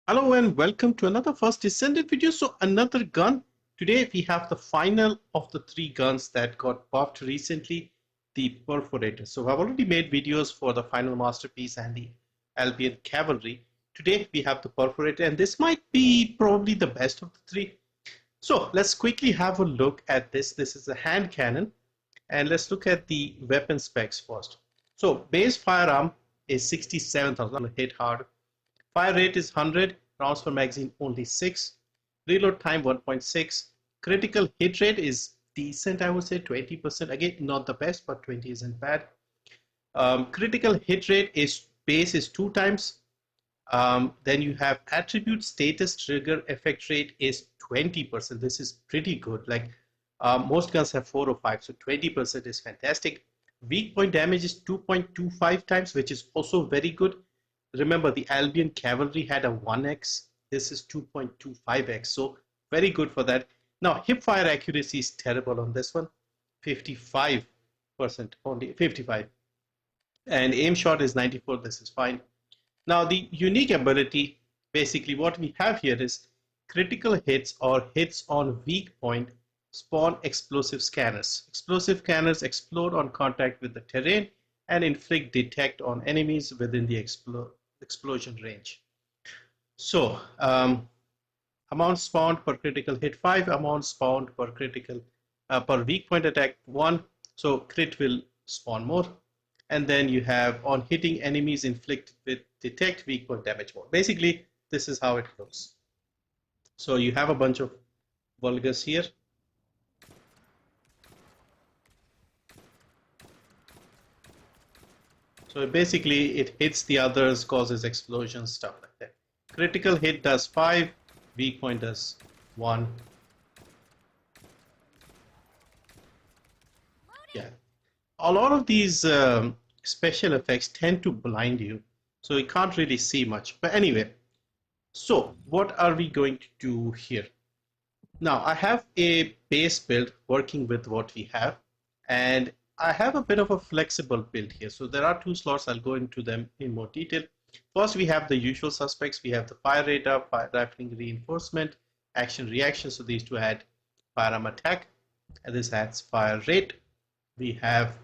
Hello and welcome to another first Descendant video. So another gun. Today we have the final of the three guns that got buffed recently, the Perforator. So I've already made videos for the final masterpiece and the Albion Cavalry. Today we have the Perforator and this might be probably the best of the three. So let's quickly have a look at this. This is a hand cannon and let's look at the weapon specs first. So base firearm is 67,000, hit hard. Fire rate is 100, rounds per magazine only 6, reload time 1.6, critical hit rate is decent, I would say 20%, again not the best but 20 isn't bad. Critical hit rate is base is 2 times, then you have attribute status trigger effect rate is 20%. This is pretty good, like most guns have 4 or 5, so 20% is fantastic. Weak point damage is 2.25 times, which is also very good. Remember, the Albion Cavalry had a 1x. This is 2.25x. So very good for that. Now, hip fire accuracy is terrible on this one. 55%, only 55. And aim shot is 94. This is fine. Now, the unique ability, basically what we have here is critical hits or hits on weak point spawn explosive scanners. Explosive scanners explode on contact with the terrain and inflict detect on enemies within the explosion range. So amount spawned per critical hit 5, amount spawned per critical per weak point attack 1. So crit will spawn more. And then you have on hitting enemies inflict with detect weak point damage more. Basically, this is how it looks. So you have a bunch of vulgars here. So basically it hits the others, causes explosions, stuff like that. Critical hit does 5, weak point does 1. Yeah. A lot of these special effects tend to blind you, so you can't really see much. But anyway, so what are we going to do here? Now I have a base build working with what we have, and I have a bit of a flexible build here. So there are 2 slots. I'll go into them in more detail. First, we have the usual suspects. We have the fire radar, fire rifling reinforcement, action reaction. So these two add firearm attack, and this adds fire rate. We have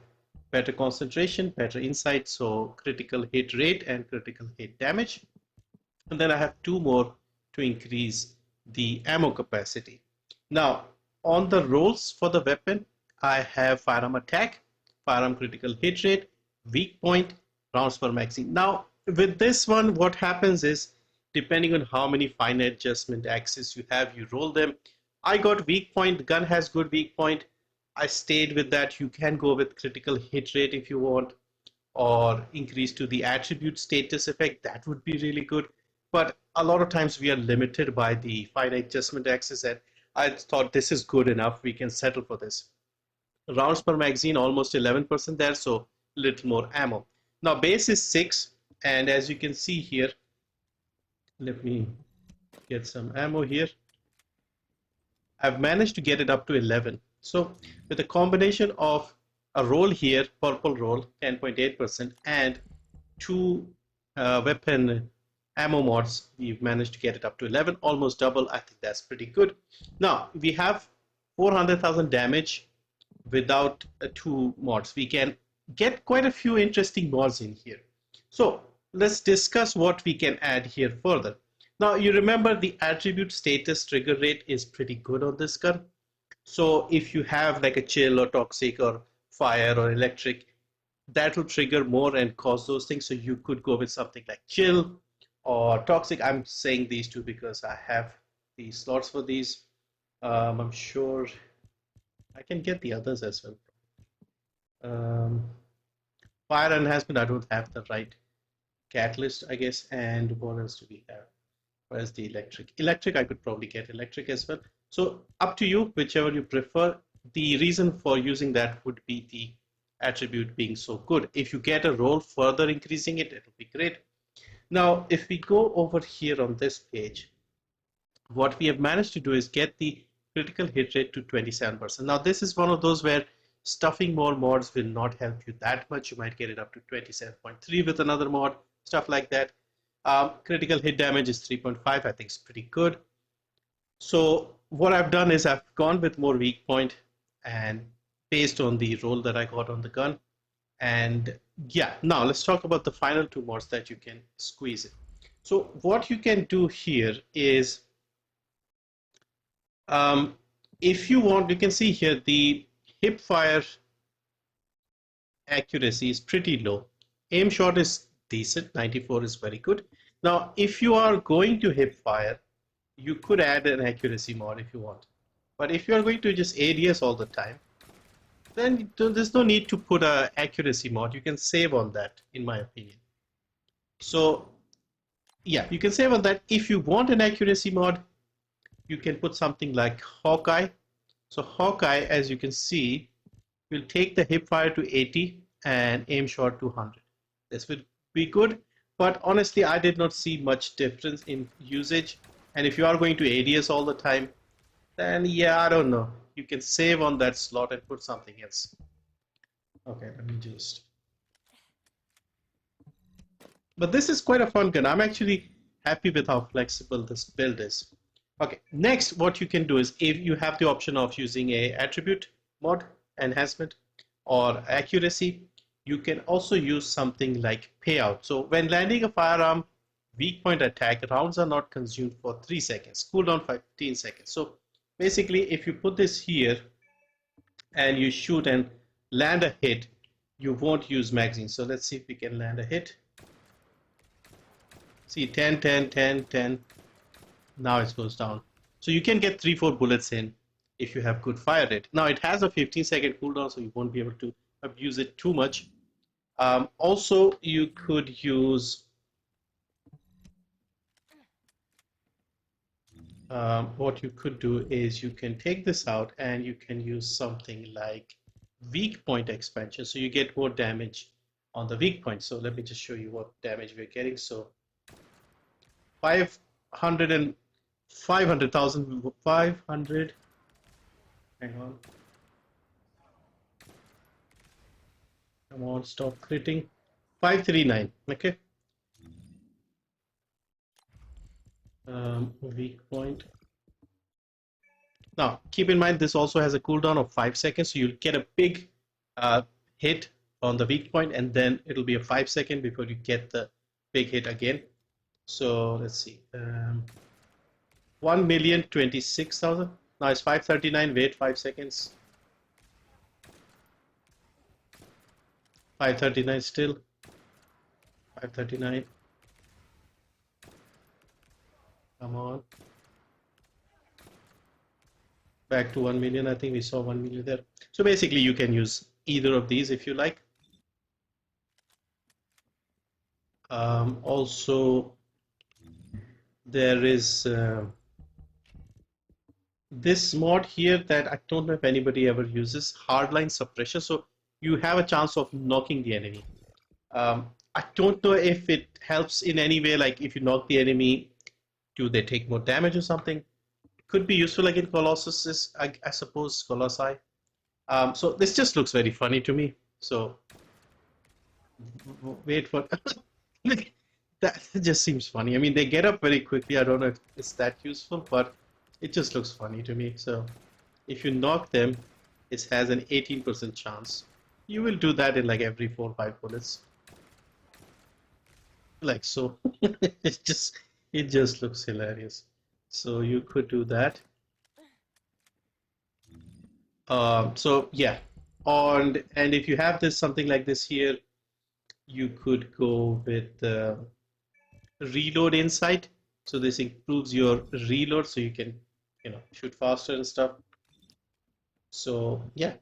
better concentration, better insight, so critical hit rate and critical hit damage. And then I have 2 more to increase the ammo capacity. Now, on the rolls for the weapon, I have firearm attack, firearm critical hit rate, weak point, rounds per magazine. Now, with this one, what happens is, depending on how many finite adjustment axes you have, you roll them. I got weak point, the gun has good weak point. I stayed with that. You can go with critical hit rate if you want, or increase to the attribute status effect. That would be really good. But a lot of times we are limited by the finite adjustment axis, and I thought this is good enough. We can settle for this. Rounds per magazine almost 11% there, so little more ammo. Now base is 6, and as you can see here, let me get some ammo here. I've managed to get it up to 11. So with a combination of a roll here, purple roll 10.8%, and 2 weapon ammo mods, we've managed to get it up to 11, almost double. I think that's pretty good. Now we have 400,000 damage without 2 mods. We can get quite a few interesting mods in here. So let's discuss what we can add here further. Now you remember the attribute status trigger rate is pretty good on this gun. So if you have like a chill or toxic or fire or electric, that will trigger more and cause those things. So you could go with something like chill or toxic. I'm saying these two because I have the slots for these. I'm sure I can get the others as well. Fire enhancement, I don't have the right catalyst, I guess. And what else do we have? Where's the electric? Electric, I could probably get electric as well. So up to you, whichever you prefer. The reason for using that would be the attribute being so good. If you get a roll further increasing it, it'll be great. Now, if we go over here on this page, what we have managed to do is get the critical hit rate to 27%. Now, this is one of those where stuffing more mods will not help you that much. You might get it up to 27.3 with another mod, stuff like that. Critical hit damage is 3.5. I think it's pretty good. So what I've done is I've gone with more weak point and based on the roll that I got on the gun. And yeah, now let's talk about the final two mods that you can squeeze in. So what you can do here is, if you want, you can see here the hip fire accuracy is pretty low. Aim shot is decent, 94 is very good. Now, if you are going to hip fire, you could add an accuracy mod if you want. But if you are going to just ADS all the time, then there's no need to put an accuracy mod. You can save on that, in my opinion. So yeah, you can save on that. If you want an accuracy mod, you can put something like Hawkeye. So Hawkeye, as you can see, will take the hip fire to 80 and aim shot to 100. This will be good, but honestly, I did not see much difference in usage. And if you are going to ADS all the time, then yeah, I don't know. You can save on that slot and put something else. Okay, let me just. But this is quite a fun gun. I'm actually happy with how flexible this build is. Okay, next what you can do is, if you have the option of using a attribute mod enhancement or accuracy, you can also use something like payout. So when landing a firearm weak point attack, rounds are not consumed for 3 seconds, cooldown 15 seconds. So basically, if you put this here and you shoot and land a hit, you won't use magazine. So let's see if we can land a hit. See, 10, 10, 10, 10. Now it goes down. So you can get 3-4 bullets in if you have good fire rate. Now it has a 15-second cooldown, so you won't be able to abuse it too much. Also, you could use what you could do is you can take this out and you can use something like weak point expansion, so you get more damage on the weak point. So let me just show you what damage we're getting. So 500 and 500,000, 500. Hang on. Come on, stop critting. 539. Okay. Weak point. Now, keep in mind this also has a cooldown of 5 seconds, so you'll get a big hit on the weak point, and then it'll be a 5 second before you get the big hit again. So let's see. 1,026,000. Now it's 539. Wait 5 seconds. 539 still. 539. Come on. Back to 1 million. I think we saw 1 million there. So basically, you can use either of these if you like. Also, there is this mod here that I don't know if anybody ever uses, hardline suppression. So you have a chance of knocking the enemy. I don't know if it helps in any way, like if you knock the enemy, do they take more damage or something? Could be useful like in Colossus, I suppose, Colossi. So this just looks very funny to me. So wait for that just seems funny. I mean, they get up very quickly. I don't know if it's that useful, but it just looks funny to me. So if you knock them, it has an 18% chance. You will do that in like every 4 or 5 bullets. Like so. it just looks hilarious. So you could do that. So yeah, and if you have this something like this here, you could go with reload insight. So this improves your reload, so you can shoot faster and stuff. So yeah.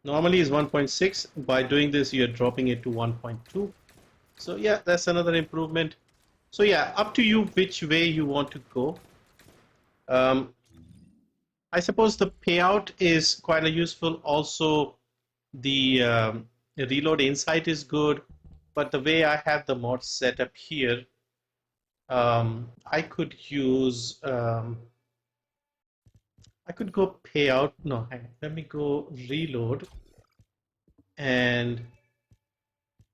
Normally is 1.6. By doing this, you're dropping it to 1.2. So yeah, that's another improvement. So yeah, up to you which way you want to go. I suppose the payout is quite useful. Also, the reload insight is good, but the way I have the mod set up here, I could use, I could go payout. No, let me go reload. and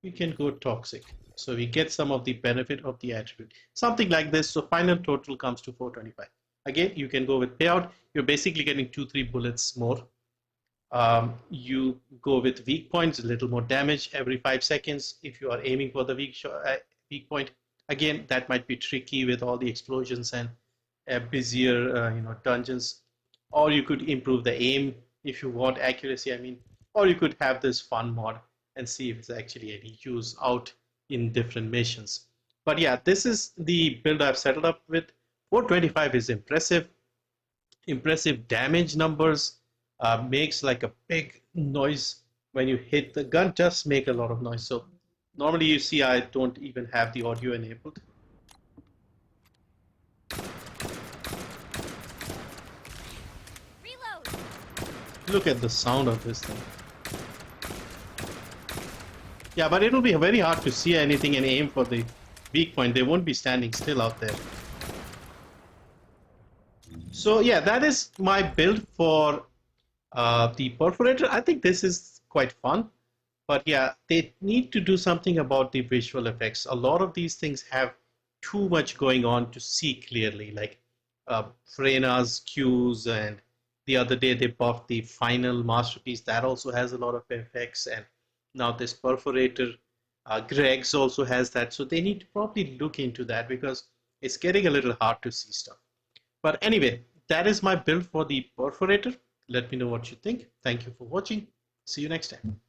we can go toxic. So we get some of the benefit of the attribute, something like this. So final total comes to 425. Again, you can go with payout. You're basically getting 2-3 bullets more. You go with weak points, a little more damage every 5 seconds if you are aiming for the weak point. Again, that might be tricky with all the explosions and busier dungeons. Or you could improve the aim if you want accuracy, I mean. Or you could have this fun mod and see if it's actually any use out in different missions. But yeah, this is the build I've settled up with. 425 is impressive damage numbers, makes like a big noise when you hit the gun, just make a lot of noise. So normally you see I don't even have the audio enabled. Reload. Look at the sound of this thing. Yeah, but it'll be very hard to see anything and aim for the weak point. They won't be standing still out there. So yeah, that is my build for the Perforator. I think this is quite fun, but yeah, they need to do something about the visual effects. A lot of these things have too much going on to see clearly, like Frena's cues, and the other day they buffed the final masterpiece that also has a lot of effects, and now this Perforator, Greg's also has that. So they need to probably look into that because it's getting a little hard to see stuff. But anyway, that is my build for the Perforator. Let me know what you think. Thank you for watching. See you next time.